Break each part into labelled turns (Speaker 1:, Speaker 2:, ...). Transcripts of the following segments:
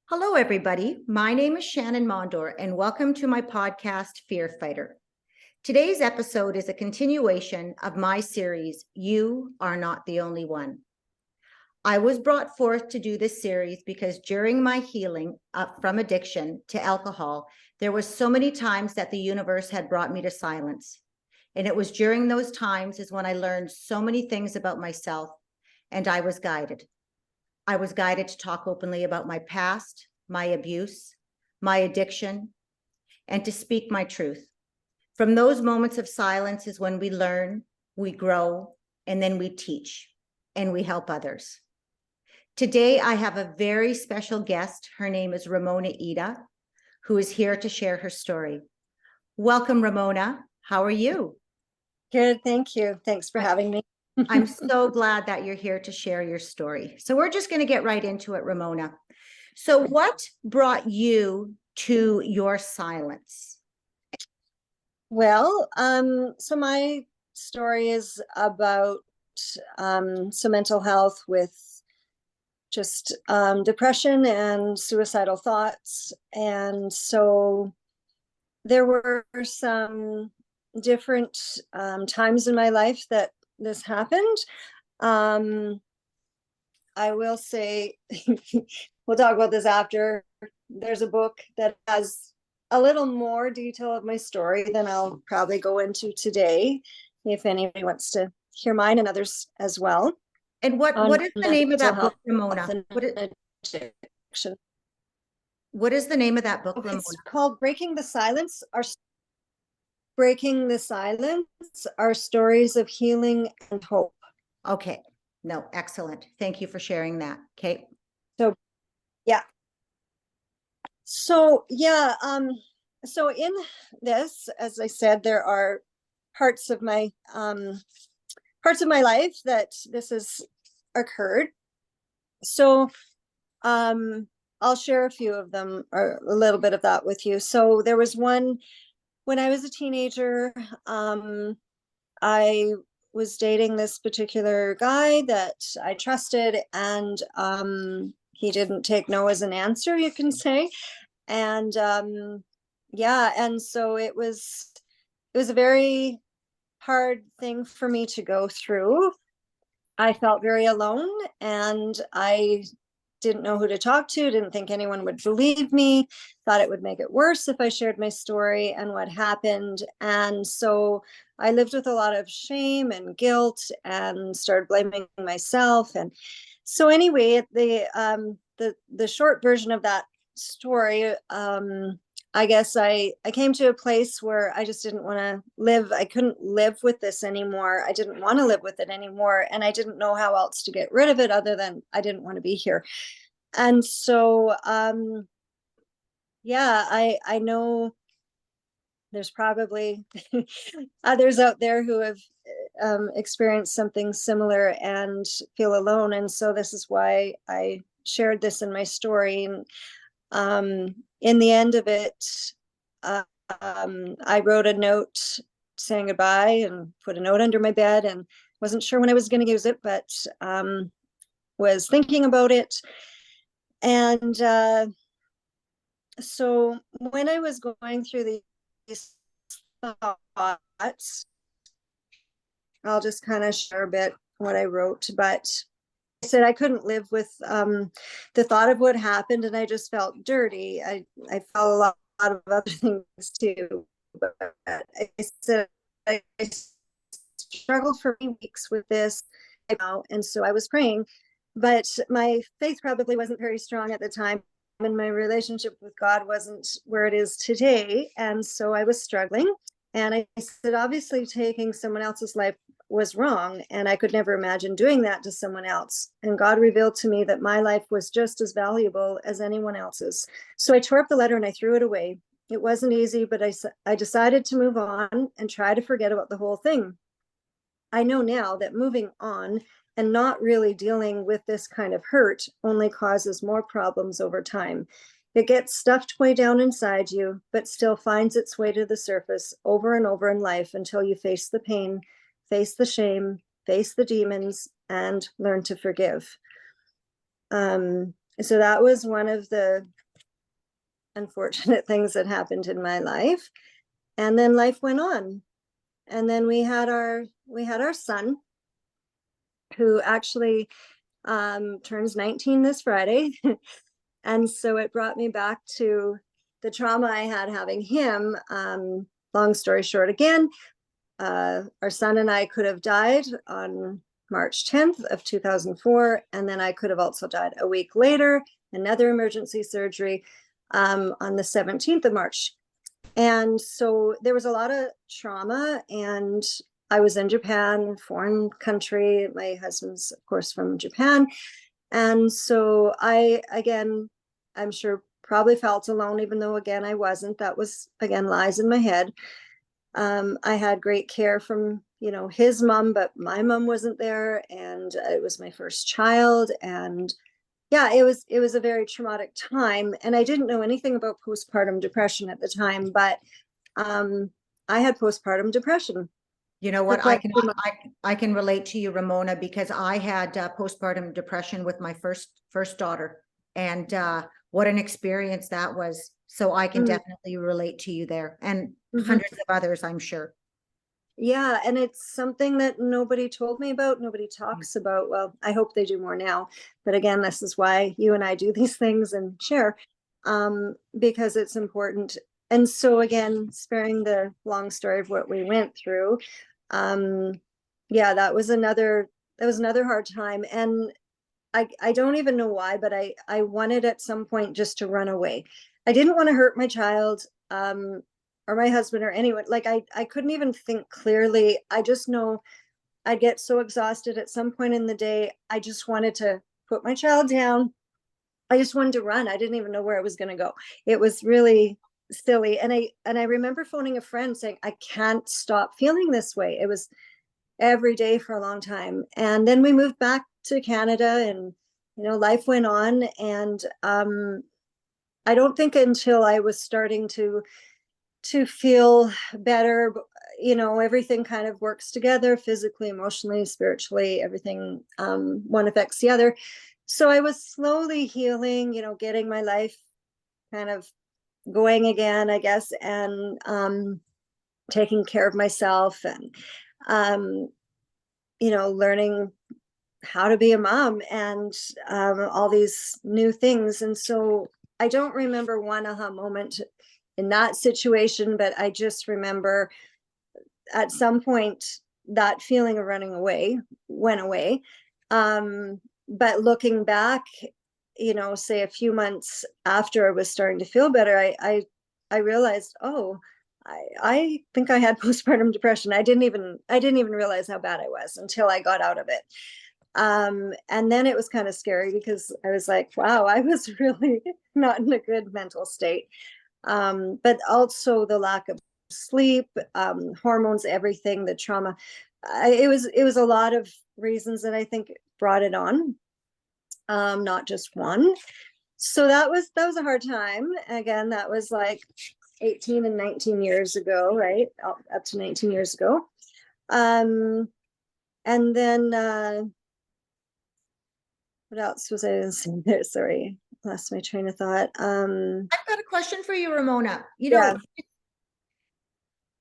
Speaker 1: Hello, everybody. My name is Shannon Mondor, and welcome to my podcast, Fear Fighter. Today's episode is a continuation of my series, You Are Not the Only One. I was brought forth to do this series because during my healing from addiction to alcohol, there was so many times that the universe had brought me to silence. And it was during those times is when I learned so many things about myself, and I was guided. I was guided to talk openly about my past, my abuse, my addiction, and to speak my truth. From those moments of silence is when we learn, we grow, and then we teach, and we help others. Today, I have a very special guest. Her name is Ramona Iida, who is here to share her story. Welcome, Ramona. How are you?
Speaker 2: Good, thank you. Thanks for having me.
Speaker 1: I'm so glad that you're here to share your story. So we're just going to get right into it, Ramona. So what brought you to your silence?
Speaker 2: Well, so my story is about some mental health with just depression and suicidal thoughts. And so there were some different times in my life that this happened. I will say, we'll talk about this after. There's a book that has a little more detail of my story than I'll probably go into today, if anybody wants to hear mine and others as well.
Speaker 1: And what is the name of that book, Ramona? What is the name of that book, Ramona?
Speaker 2: It's called Breaking the Silence. Breaking the Silence, Our Stories of Healing and Hope.
Speaker 1: Okay. No, excellent. Thank you for sharing that. Okay.
Speaker 2: So, yeah. So, yeah. So in this, as I said, there are parts of my life that this has occurred. So, I'll share a few of them, or a little bit of that with you. So there was one when I was a teenager. I was dating this particular guy that I trusted, and he didn't take no as an answer, you can say. And yeah, and so it was a very hard thing for me to go through. I felt very alone, and I didn't know who to talk to, didn't think anyone would believe me, thought it would make it worse if I shared my story and what happened. And so I lived with a lot of shame and guilt and started blaming myself. And so anyway, the short version of that story, I guess I came to a place where I just didn't want to live. I couldn't live with this anymore. I didn't want to live with it anymore. And I didn't know how else to get rid of it other than I didn't want to be here. And so, yeah, I know there's probably others out there who have experienced something similar and feel alone. And so this is why I shared this in my story. And in the end of it, I wrote a note saying goodbye and put a note under my bed, and wasn't sure when I was going to use it, but was thinking about it. And so when I was going through these thoughts, I'll just kind of share a bit what I wrote, but I said I couldn't live with the thought of what happened, and I just felt dirty. I felt a lot of other things too, but I said I struggled for weeks with this, and so I was praying, but my faith probably wasn't very strong at the time, and my relationship with God wasn't where it is today, and so I was struggling. And I said, obviously, taking someone else's life was wrong, and I could never imagine doing that to someone else. And God revealed to me that my life was just as valuable as anyone else's. So I tore up the letter and I threw it away. It wasn't easy, but I decided to move on and try to forget about the whole thing. I know now that moving on and not really dealing with this kind of hurt only causes more problems over time. It gets stuffed way down inside you, but still finds its way to the surface over and over in life until you face the pain, face the shame, face the demons, and learn to forgive. So that was one of the unfortunate things that happened in my life. And then life went on. And then we had our son, who actually turns 19 this Friday. And so it brought me back to the trauma I had having him. Long story short, again, our son and I could have died on March 10th of 2004. And then I could have also died a week later, another emergency surgery on the 17th of March. And so there was a lot of trauma, and I was in Japan, foreign country. My husband's, of course, from Japan. And so again, I'm sure probably felt alone, even though, again, I wasn't. That was, again, lies in my head. I had great care from, his mom, but my mom wasn't there. And it was my first child. And yeah, it was a very traumatic time. And I didn't know anything about postpartum depression at the time, but I had postpartum depression.
Speaker 1: You know what? I can relate to you, Ramona, because I had postpartum depression with my first daughter, and what an experience that was. So I can definitely relate to you there, and hundreds of others, I'm sure.
Speaker 2: Yeah, and it's something that nobody told me about, nobody talks about. Well, I hope they do more now. But again, this is why you and I do these things and share, because it's important. And so again, sparing the long story of what we went through, yeah, that was another hard time. And I don't even know why, but I wanted at some point just to run away. I didn't want to hurt my child, or my husband or anyone. Like I couldn't even think clearly. I just know I'd get so exhausted at some point in the day. I just wanted to put my child down. I just wanted to run. I didn't even know where I was going to go. It was really silly. And I remember phoning a friend saying, I can't stop feeling this way. It was every day for a long time. And then we moved back to Canada, and life went on. And I don't think until I was starting to feel better, everything kind of works together, physically, emotionally, spiritually, everything, one affects the other. So I was slowly healing, getting my life kind of going again, I guess, and taking care of myself, and learning how to be a mom, and all these new things. And so I don't remember one aha moment in that situation, but I just remember at some point that feeling of running away went away. But looking back, say a few months after I was starting to feel better, I realized, oh, I think I had postpartum depression. I didn't even realize how bad I was until I got out of it. And then it was kind of scary, because I was like, wow, I was really not in a good mental state. But also the lack of sleep, hormones, everything, the trauma. It was a lot of reasons that I think brought it on, not just one. So that was a hard time. Again, that was like 18 and 19 years ago, right? Up to 19 years ago. And then what else was I saying there? Sorry, lost my train of thought.
Speaker 1: I've got a question for you, Ramona.
Speaker 2: Yeah.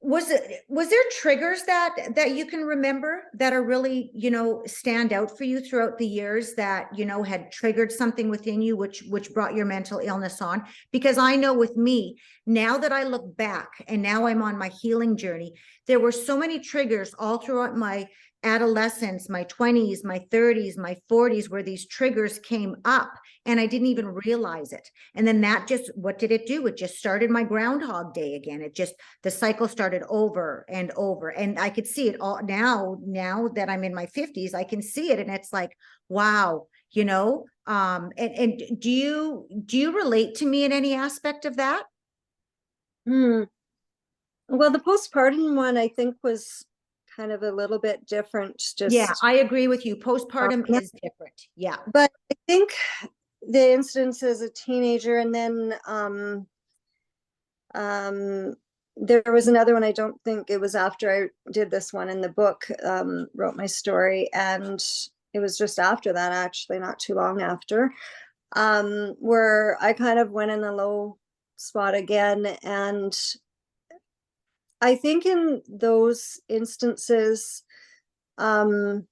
Speaker 1: Was there triggers that you can remember that are really, stand out for you throughout the years that, had triggered something within you, which brought your mental illness on? Because I know with me, now that I look back and now I'm on my healing journey, there were so many triggers all throughout my adolescence, my 20s, my 30s, my 40s, where these triggers came up and I didn't even realize it. And then what did it do? It just started my Groundhog Day again. The cycle started over and over. And I could see it all now that I'm in my 50s, I can see it. And it's like, wow, and do you relate to me in any aspect of that?
Speaker 2: Well, the postpartum one, I think, was kind of a little bit different.
Speaker 1: Yeah, I agree with you. Postpartum is different. Yeah.
Speaker 2: But I think the instance as a teenager, and then there was another one. I don't think it was after I did this one in the book, wrote my story, and it was just after that, actually, not too long after, where I kind of went in a low spot again. And I think in those instances, part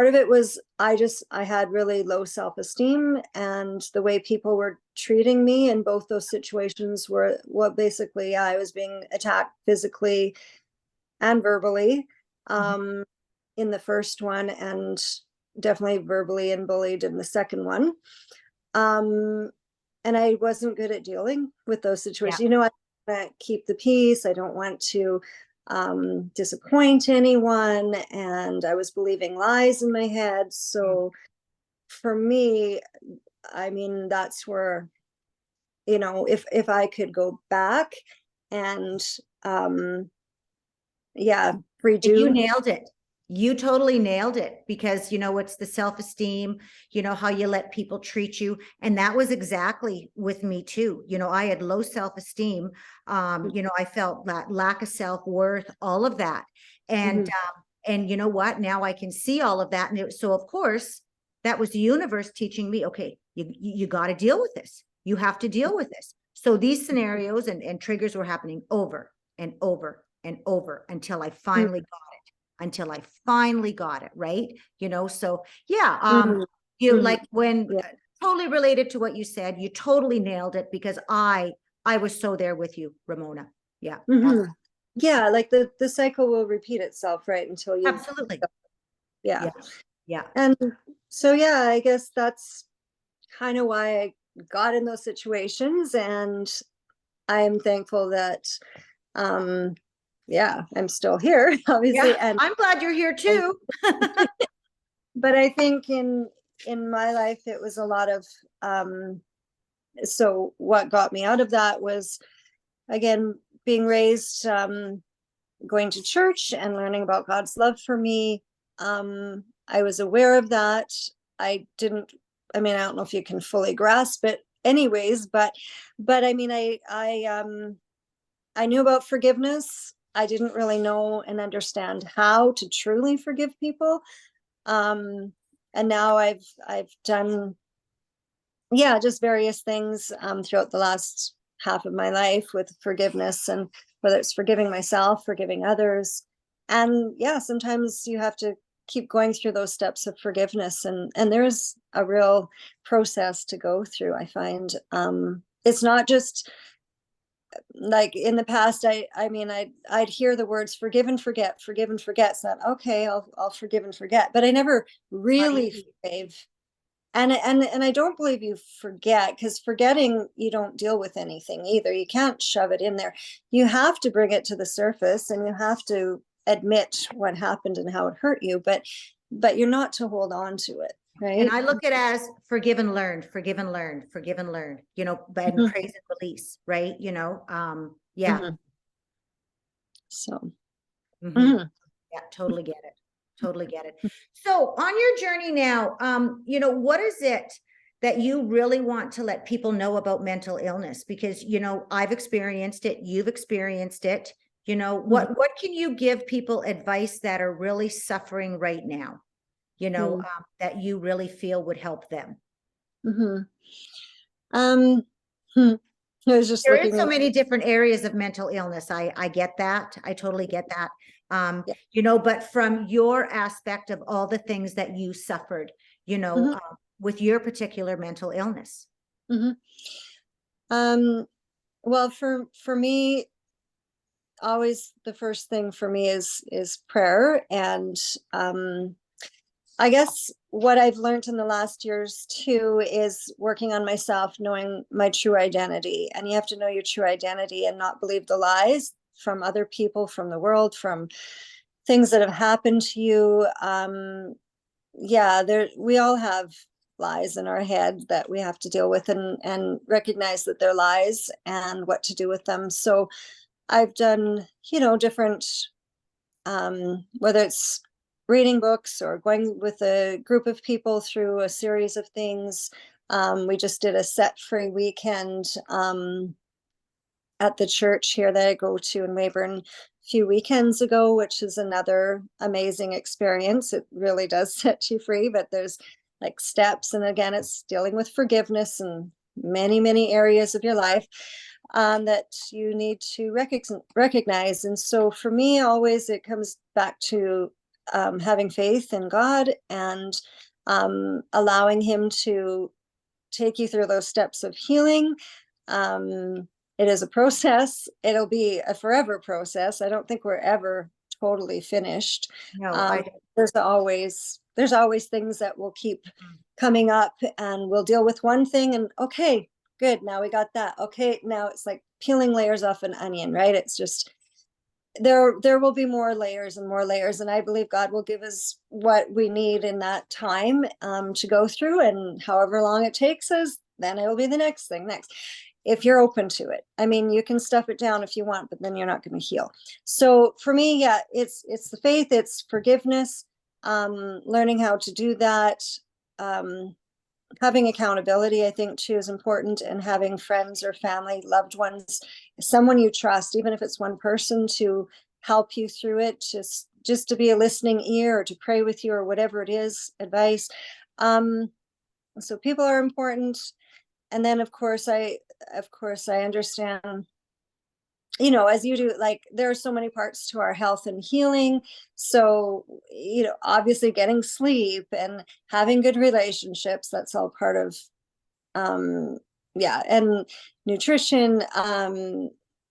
Speaker 2: of it was I had really low self-esteem, and the way people were treating me in both those situations were what basically I was being attacked physically and verbally, in the first one, and definitely verbally and bullied in the second one. And I wasn't good at dealing with those situations.
Speaker 1: Yeah.
Speaker 2: I want to keep the peace. I don't want to disappoint anyone, and I was believing lies in my head. So for me, I mean, that's where, if I could go back and yeah,
Speaker 1: And you
Speaker 2: redo.
Speaker 1: nailed it. You totally nailed it, because, it's the self-esteem, how you let people treat you. And that was exactly with me too. I had low self-esteem. I felt that lack of self-worth, all of that. And,
Speaker 2: Mhm.
Speaker 1: and you know what? Now I can see all of that. And so of course, that was the universe teaching me, okay, you got to deal with this. You have to deal with this. So these scenarios and triggers were happening over and over and over until I finally got it, right? So yeah,
Speaker 2: Mhm.
Speaker 1: you
Speaker 2: Mhm.
Speaker 1: like when
Speaker 2: Yeah.
Speaker 1: totally related to what you said, you totally nailed it, because I was so there with you, Ramona. Yeah,
Speaker 2: Mhm. Yeah, like the cycle will repeat itself, right? Until you,
Speaker 1: absolutely.
Speaker 2: yeah.
Speaker 1: Yeah, yeah,
Speaker 2: And so, yeah, I guess that's kind of why I got in those situations. And I am thankful that, um, yeah, I'm still here,
Speaker 1: yeah.
Speaker 2: obviously. And,
Speaker 1: I'm glad you're here
Speaker 2: and
Speaker 1: too.
Speaker 2: but I think in my life, it was a lot of, so what got me out of that was, again, being raised, going to church and learning about God's love for me. I was aware of that. I didn't, I mean, I don't know if you can fully grasp it anyways, but I mean, I knew about forgiveness. I didn't really know and understand how to truly forgive people. Um, and now I've done, yeah, just various things throughout the last half of my life with forgiveness, and whether it's forgiving myself, forgiving others. And yeah, sometimes you have to keep going through those steps of forgiveness, and there's a real process to go through, I find. It's not just like in the past. I mean, I'd hear the words forgive and forget, forgive and forget. It's not okay, I'll forgive and forget, but I never
Speaker 1: Not
Speaker 2: really
Speaker 1: easy.
Speaker 2: forgave. And I don't believe you forget, because forgetting, you don't deal with anything either. You can't shove it in there. You have to bring it to the surface, and you have to admit what happened and how it hurt you, but you're not to hold on to it,
Speaker 1: And
Speaker 2: right?
Speaker 1: I look at it as forgive and learn, forgive and learn, forgive and learn, and
Speaker 2: Mhm.
Speaker 1: praise and release, right? Yeah.
Speaker 2: Mhm. So,
Speaker 1: Mhm.
Speaker 2: mhm.
Speaker 1: Yeah, totally get it. Totally get it. So on your journey now, what is it that you really want to let people know about mental illness? Because, I've experienced it, you've experienced it.
Speaker 2: Mhm.
Speaker 1: What can you give people advice that are really suffering right now,
Speaker 2: Mhm.
Speaker 1: that you really feel would help them?
Speaker 2: Mhm. Um, hmm. I was just
Speaker 1: There is
Speaker 2: looking
Speaker 1: so
Speaker 2: in.
Speaker 1: many different areas of mental illness. I get that. I totally get that.
Speaker 2: Yeah.
Speaker 1: But from your aspect of all the things that you suffered,
Speaker 2: Mhm.
Speaker 1: with your particular mental illness.
Speaker 2: Mhm. Um, well, for me, always the first thing for me is prayer. And I guess what I've learned in the last years too is working on myself, knowing my true identity. And you have to know your true identity and not believe the lies from other people, from the world, from things that have happened to you. Yeah, there, we all have lies in our head that we have to deal with, and recognize that they're lies and what to do with them. So I've done, different, whether it's reading books or going with a group of people through a series of things. We just did a set free weekend at the church here that I go to in Weyburn a few weekends ago, which is another amazing experience. It really does set you free, but there's like steps. And again, it's dealing with forgiveness and many, many areas of your life that you need to recognize. And so for me, always it comes back to having faith in God and allowing Him to take you through those steps of healing. It is a process. It'll be a forever process. I don't think we're ever totally finished.
Speaker 1: No,
Speaker 2: there's always things that will keep coming up, and we'll deal with one thing and okay, good, now we got that. Okay, now it's like peeling layers off an onion, right? It's just there will be more layers and more layers, and I believe God will give us what we need in that time to go through, and however long it takes us, then it'll be the next thing next, if you're open to it. I mean, you can stuff it down if you want, but then you're not going to heal. So for me, yeah, it's the faith, it's forgiveness, learning how to do that, having accountability, I think too, is important, and having friends or family, loved ones, someone you trust, even if it's one person, to help you through it, just to be a listening ear or to pray with you or whatever it is, advice. So people are important. And then of course I understand, as you do, like there are so many parts to our health and healing. So, obviously getting sleep and having good relationships, that's all part of, and nutrition,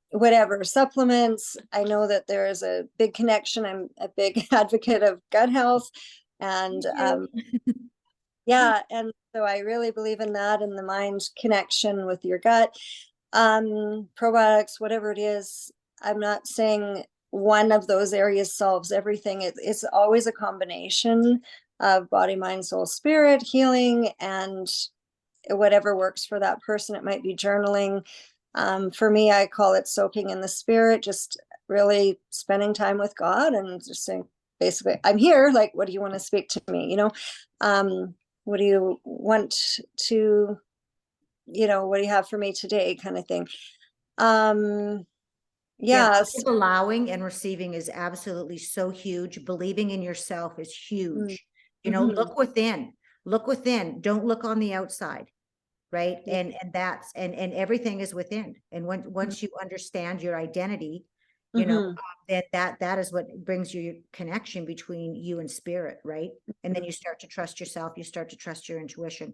Speaker 2: whatever, supplements. I know that there is a big connection. I'm a big advocate of gut health, and and so I really believe in that, and the mind connection with your gut, probiotics, whatever it is. I'm not saying one of those areas solves everything. It's always a combination of body, mind, soul, spirit, healing, and whatever works for that person. It might be journaling. For me, I call it soaking in the spirit, just really spending time with God and just saying, basically, I'm here. Like, what do you want to speak to me? What do you want to, what do you have for me today, kind of thing.
Speaker 1: Allowing and receiving is absolutely so huge. Believing in yourself is huge.
Speaker 2: Mm-hmm.
Speaker 1: Look within, don't look on the outside. Right. And that's, and everything is within. And once you understand your identity, that is what brings you your connection between you and spirit. Right. And then you start to trust yourself, you start to trust your intuition.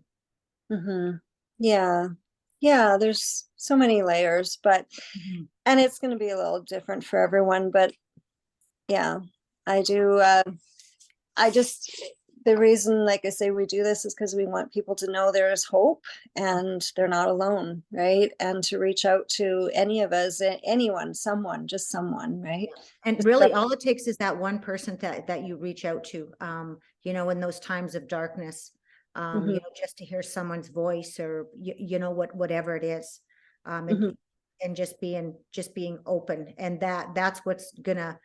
Speaker 2: Yeah, there's so many layers, but and it's going to be a little different for everyone, but yeah, I do. The reason, like I say, we do this is because we want people to know there is hope and they're not alone, right? And to reach out to any of us, anyone, someone, just someone, right?
Speaker 1: And really all it takes is that one person that you reach out to, in those times of darkness, just to hear someone's voice, or, whatever it is, and just being open. And that's what's gonna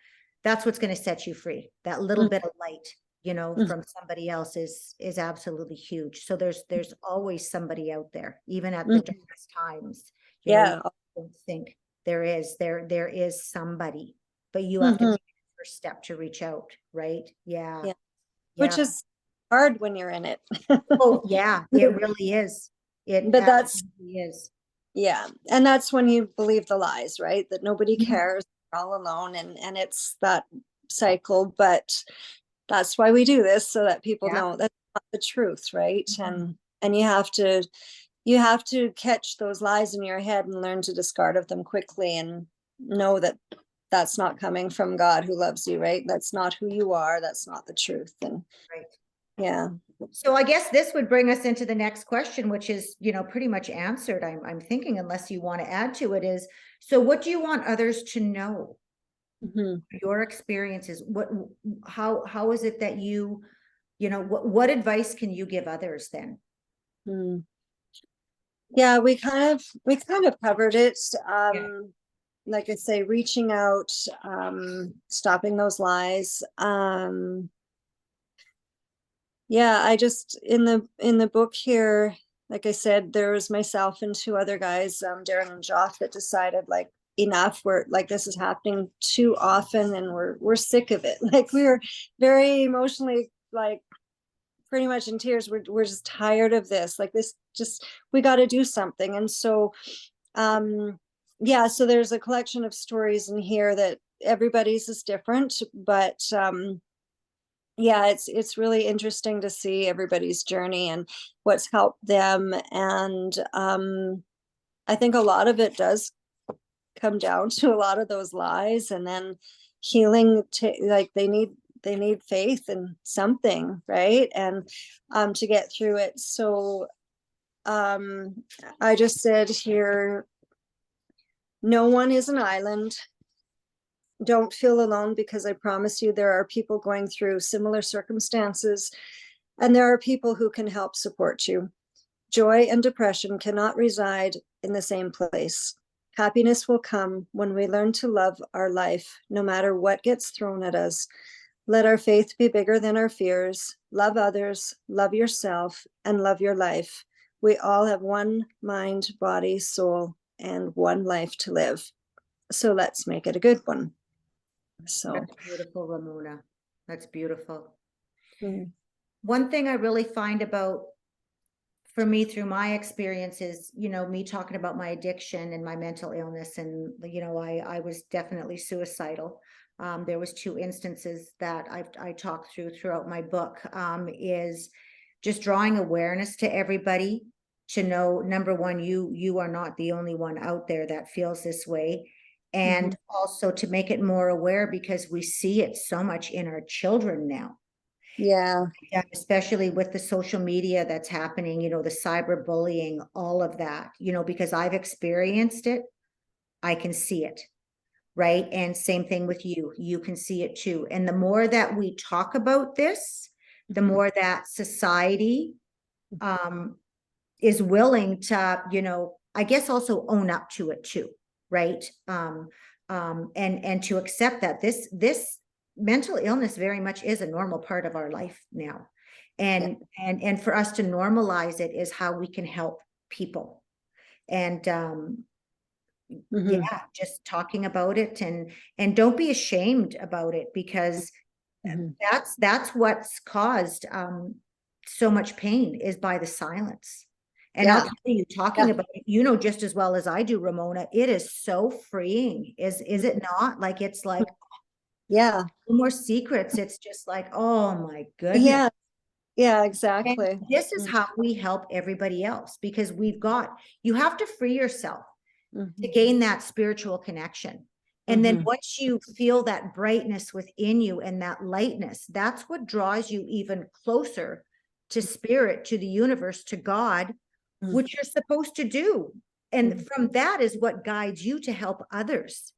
Speaker 1: set you free. That little bit of light, from somebody else is absolutely huge. So there's always somebody out there, even at the darkest times. You don't think there is somebody, but you have to take the first step to reach out, right? Yeah.
Speaker 2: Which is hard when you're in it.
Speaker 1: Oh yeah, it really is.
Speaker 2: But that's
Speaker 1: is.
Speaker 2: Yeah. And that's when you believe the lies, right? That nobody cares, we're all alone, and it's that cycle. But that's why we do this, so that people know that's not the truth, right? And you have to catch those lies in your head and learn to discard of them quickly, and know that that's not coming from God, who loves you, right? That's not who you are. That's not the truth. And yeah.
Speaker 1: So I guess this would bring us into the next question, which is, pretty much answered. I'm thinking, unless you want to add to it, is, so what do you want others to know? Your experiences, how is it that what advice can you give others then?
Speaker 2: Yeah, we kind of covered it. Like I say, reaching out, stopping those lies. I just, in the book here, like I said, there was myself and two other guys, Darren and Joff, that decided, like, enough. We're like, this is happening too often, and we're sick of it. Like, we were very emotionally, like, pretty much in tears. We're just tired of this. Like, this just, we got to do something. And so yeah, so there's a collection of stories in here that everybody's is different, but yeah, it's really interesting to see everybody's journey and what's helped them. And I think a lot of it does come down to a lot of those lies, and then healing to, like, they need faith in something, right? And to get through it. So I just said here, no one is an island. Don't feel alone, because I promise you there are people going through similar circumstances, and there are people who can help support you. Joy and depression cannot reside in the same place. Happiness will come when we learn to love our life, no matter what gets thrown at us. Let our faith be bigger than our fears. Love others, love yourself, and love your life. We all have one mind, body, soul, and one life to live. So let's make it a good one. So
Speaker 1: That's beautiful, Ramona. That's beautiful.
Speaker 2: mm,
Speaker 1: One thing I really find about, for me, through my experiences, me talking about my addiction and my mental illness, and I was definitely suicidal. There was 2 instances that I talked throughout my book, is just drawing awareness to everybody to know, number one, you are not the only one out there that feels this way. And also to make it more aware, because we see it so much in our children now.
Speaker 2: yeah.
Speaker 1: Yeah, especially with the social media that's happening, the cyberbullying, all of that, because I've experienced it, I can see it, right? And same thing with you can see it too. And the more that we talk about this, the more that society is willing to, I guess, also own up to it too, right? And to accept that this mental illness very much is a normal part of our life now. And for us to normalize it is how we can help people. And yeah, just talking about it, and don't be ashamed about it, because that's what's caused so much pain, is by the silence. And I'll
Speaker 2: Yeah.
Speaker 1: tell you, talking about it, just as well as I do, Ramona, it is so freeing. Is it not? Like, it's like,
Speaker 2: Yeah.
Speaker 1: no more secrets. It's just like, oh my goodness.
Speaker 2: Yeah. Yeah,
Speaker 1: And
Speaker 2: exactly.
Speaker 1: this is how we help everybody else, because you have to free yourself to gain that spiritual connection. And then once you feel that brightness within you and that lightness, that's what draws you even closer to spirit, to the universe, to God, which you're supposed to do. And from that is what guides you to help others.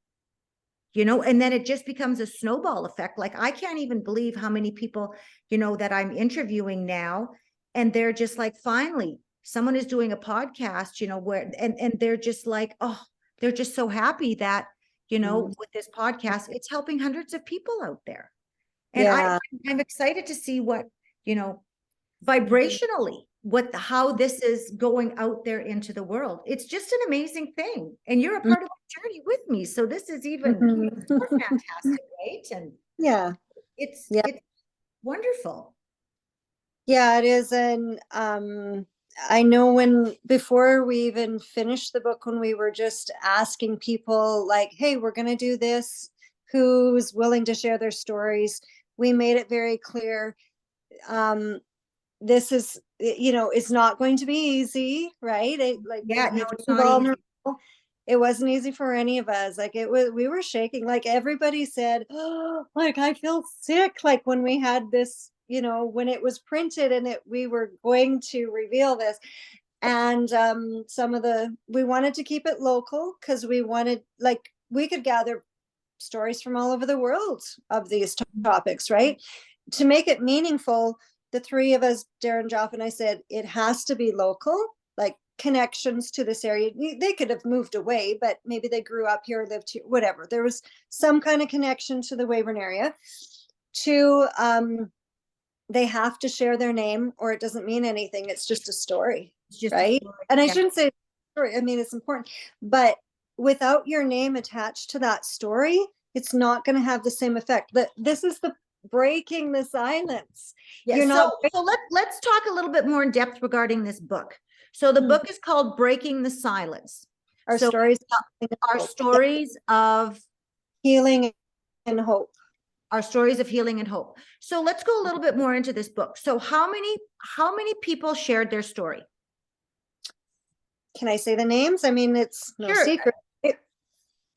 Speaker 1: And then it just becomes a snowball effect. Like, I can't even believe how many people, that I'm interviewing now, and they're just like, finally, someone is doing a podcast, where, and they're just like, oh, they're just so happy that, with this podcast, it's helping hundreds of people out there. And
Speaker 2: Yeah.
Speaker 1: I'm excited to see what, vibrationally, how this is going out there into the world. It's just an amazing thing. And you're a part of the journey with me. So this is even more fantastic, right? And
Speaker 2: Yeah.
Speaker 1: it's
Speaker 2: Yeah.
Speaker 1: it's wonderful.
Speaker 2: Yeah, it is. And I know, when before we even finished the book, when we were just asking people, like, hey, we're going to do this, who's willing to share their stories, we made it very clear, this is, it's not going to be easy, right?
Speaker 1: Yeah, no, it's
Speaker 2: being
Speaker 1: not easy.
Speaker 2: vulnerable, it wasn't easy for any of us. Like, we were shaking. Like, everybody said, oh, like, I feel sick. Like, when we had this, when it was printed and we were going to reveal this. And we wanted to keep it local, because we wanted, like, we could gather stories from all over the world of these topics, right? To make it meaningful, the 3 of us, Darren, Joff, and I, said it has to be local, like connections to this area. They could have moved away, but maybe they grew up here, lived here, whatever. There was some kind of connection to the Weyburn area. 2, they have to share their name, or it doesn't mean anything. It's just a story,
Speaker 1: It's just a
Speaker 2: right?
Speaker 1: story.
Speaker 2: And I
Speaker 1: Yeah.
Speaker 2: shouldn't say story. I mean, it's important, but without your name attached to that story, it's not going to have the same effect. But this is the breaking the silence.
Speaker 1: Yeah,
Speaker 2: You're not.
Speaker 1: so let's talk a little bit more in depth regarding this book. So the book is called Breaking the Silence.
Speaker 2: Our
Speaker 1: So
Speaker 2: stories
Speaker 1: our stories of
Speaker 2: healing and hope.
Speaker 1: Our stories of healing and hope. So let's go a little bit more into this book. So how many people shared their story?
Speaker 2: Can I say the names? I mean, it's no
Speaker 1: Sure.
Speaker 2: secret. Okay.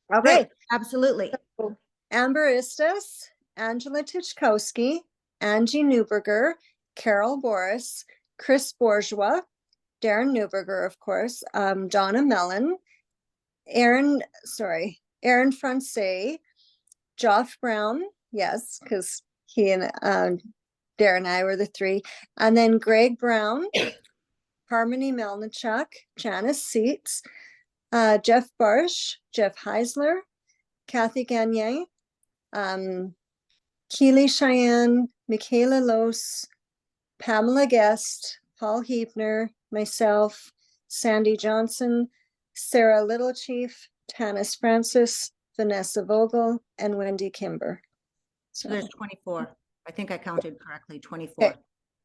Speaker 1: Right. Absolutely.
Speaker 2: So, Amber Istis, Angela Tichkowski, Angie Newberger, Carol Boris, Chris Bourgeois, Darren Newberger, of course, Donna Mellon, Aaron Francais, Joff Brown, yes, because he and Darren and I were the three, and then Greg Brown, Harmony Melnichuk, Janice Seats, Jeff Barsh, Jeff Heisler, Kathy Gagne, Keely Cheyenne, Michaela Los, Pamela Guest, Paul Hebner, myself, Sandy Johnson, Sarah Littlechief, Tanis Francis, Vanessa Vogel, and Wendy Kimber.
Speaker 1: So there's 24. I think I counted correctly, 24.
Speaker 2: Okay.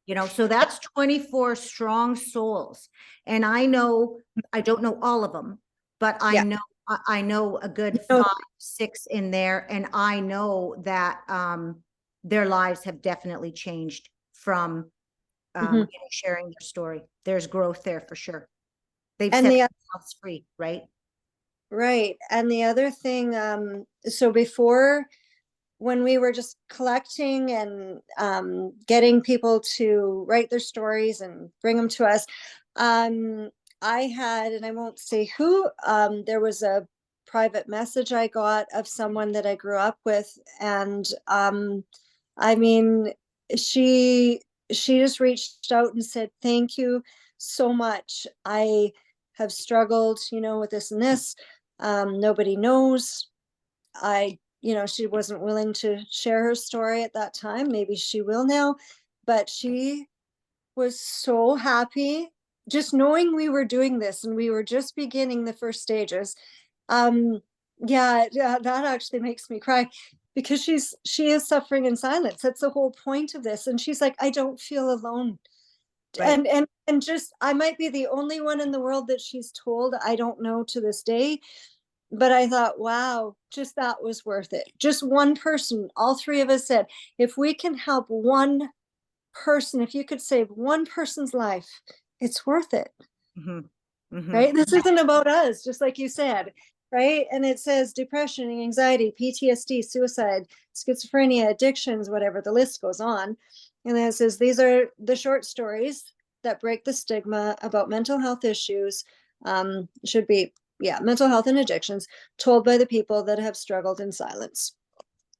Speaker 1: You know, so that's 24 strong souls. And I don't know all of them, but I know a good 5, 6 in there. And I know that their lives have definitely changed from sharing their story. There's growth there for sure. They've set themselves free, right?
Speaker 2: Right. And the other thing, so before, when we were just collecting and getting people to write their stories and bring them to us, I had, and I won't say who, there was a private message I got of someone that I grew up with. And I mean, she just reached out and said, thank you so much. I have struggled, with this and this. Nobody knows. She wasn't willing to share her story at that time. Maybe she will now, but she was so happy just knowing we were doing this and we were just beginning the first stages. That actually makes me cry because she is suffering in silence. That's the whole point of this. And she's like, I don't feel alone. Right. And just, I might be the only one in the world that she's told. I don't know to this day. But I thought, wow, just that was worth it. Just one person, all three of us said, if we can help one person, if you could save one person's life, it's worth it. Right? This isn't about us, just like you said, right? And it says depression, anxiety, PTSD, suicide, schizophrenia, addictions, whatever, the list goes on. And then it says, these are the short stories that break the stigma about mental health issues. Should be mental health and addictions told by the people that have struggled in silence.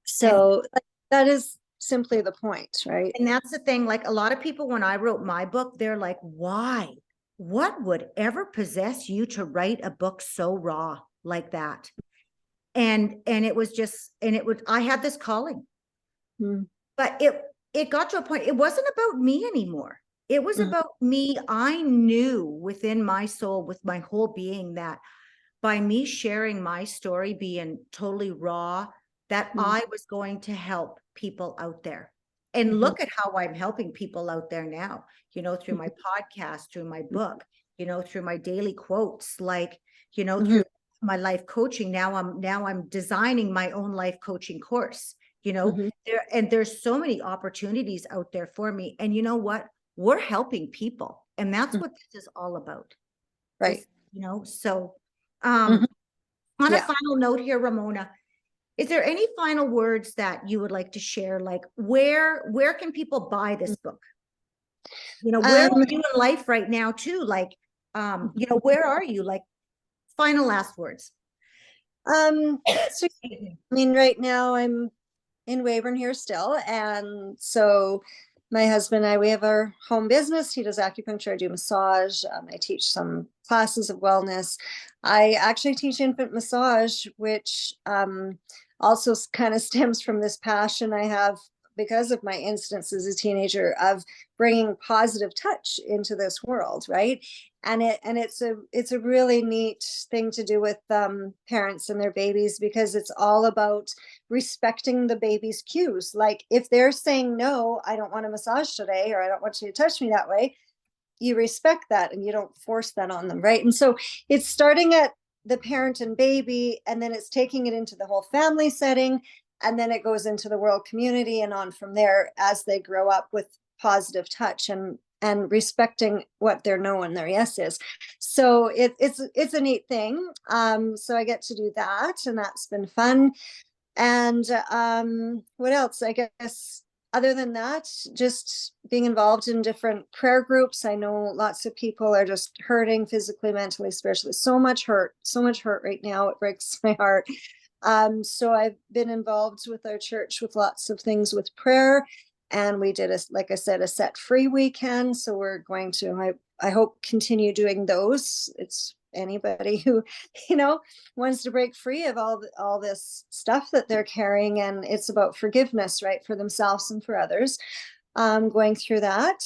Speaker 2: So that is simply the point, right?
Speaker 1: And that's the thing, like a lot of people, when I wrote my book, they're like, why? What would ever possess you to write a book so raw like that? And it was just, I had this calling, but it got to a point, it wasn't about me anymore. It was about me. I knew within my soul, with my whole being, that by me sharing my story, being totally raw, that I was going to help people out there. And look at how I'm helping people out there now, through my podcast, through my book, through my daily quotes, like, through my life coaching. Now I'm designing my own life coaching course, there's so many opportunities out there for me. And you know what? We're helping people. And that's what this is all about.
Speaker 2: Right.
Speaker 1: So on a final note here, Ramona, is there any final words that you would like to share? Like where can people buy this book? Where are you in life right now too? Like, where are you? Like, final last words.
Speaker 2: So, I mean, right now I'm in Weyburn here still. And so my husband and I, we have our home business. He does acupuncture, I do massage. I teach some classes of wellness. I actually teach infant massage, which also kind of stems from this passion I have because of my instance as a teenager of bringing positive touch into this world, right? And it's a really neat thing to do with parents and their babies, because it's all about respecting the baby's cues. Like if they're saying, no, I don't want a massage today, or I don't want you to touch me that way, you respect that and you don't force that on them, right? And so it's starting at the parent and baby, and then it's taking it into the whole family setting, and then it goes into the world community and on from there as they grow up with positive touch and respecting what their no and their yes is. So it's a neat thing. So I get to do that, and that's been fun. And what else? I guess other than that, just being involved in different prayer groups. I know lots of people are just hurting physically, mentally, spiritually. So much hurt right now. It breaks my heart. So I've been involved with our church with lots of things with prayer. And we did, like I said, a set free weekend. So we're going to, I hope, continue doing those. It's anybody who, wants to break free of all this stuff that they're carrying. And it's about forgiveness, right, for themselves and for others. Going through that.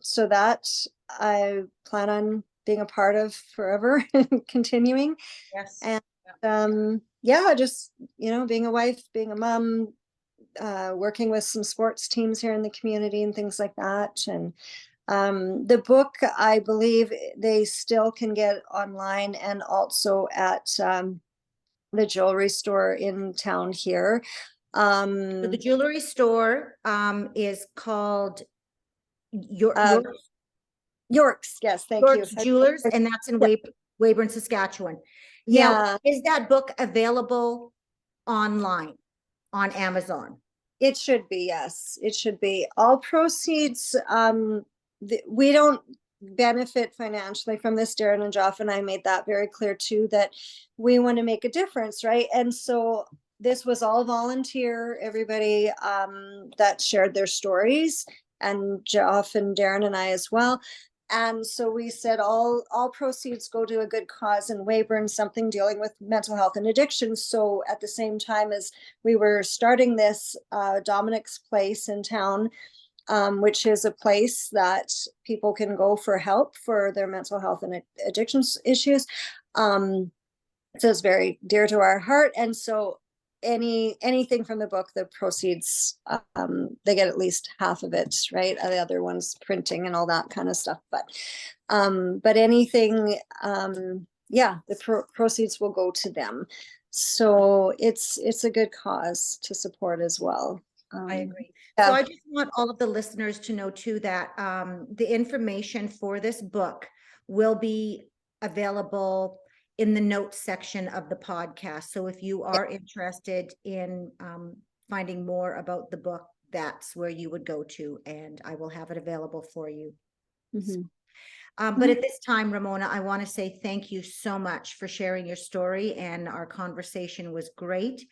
Speaker 2: So that I plan on being a part of forever and continuing.
Speaker 1: Yes.
Speaker 2: And yeah, just, being a wife, being a mom, working with some sports teams here in the community and things like that. And the book, I believe they still can get online and also at the jewelry store in town here.
Speaker 1: So the jewelry store is called
Speaker 2: York's. Yes, thank
Speaker 1: York's
Speaker 2: you.
Speaker 1: Jewelers, and that's in Weyburn, Saskatchewan.
Speaker 2: Yeah.
Speaker 1: Now, is that book available online on Amazon?
Speaker 2: It should be, yes. It should be. All proceeds, we don't benefit financially from this. Darren and Joff and I made that very clear too, that we want to make a difference, right? And so this was all volunteer, everybody that shared their stories, and Joff and Darren and I as well. And so we said all proceeds go to a good cause in Weyburn, something dealing with mental health and addiction. So at the same time as we were starting this, Dominic's Place in town, which is a place that people can go for help for their mental health and addiction issues. So it's very dear to our heart. And so anything from the book, the proceeds, they get at least half of it, right? The other one's printing and all that kind of stuff. But anything, the proceeds will go to them. So it's a good cause to support as well.
Speaker 1: I agree.
Speaker 2: Yeah.
Speaker 1: So I just want all of the listeners to know too that the information for this book will be available in the notes section of the podcast. So if you are interested in finding more about the book, that's where you would go to, and I will have it available for you. But at this time, Ramona, I want to say thank you so much for sharing your story, and our conversation was great.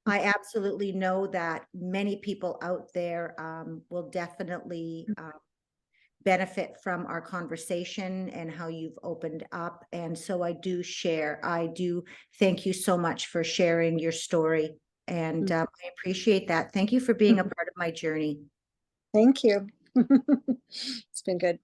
Speaker 1: I absolutely know that many people out there will definitely benefit from our conversation and how you've opened up. And so I do thank you so much for sharing your story. And I appreciate that. Thank you for being a part of my journey.
Speaker 2: Thank you. It's been good.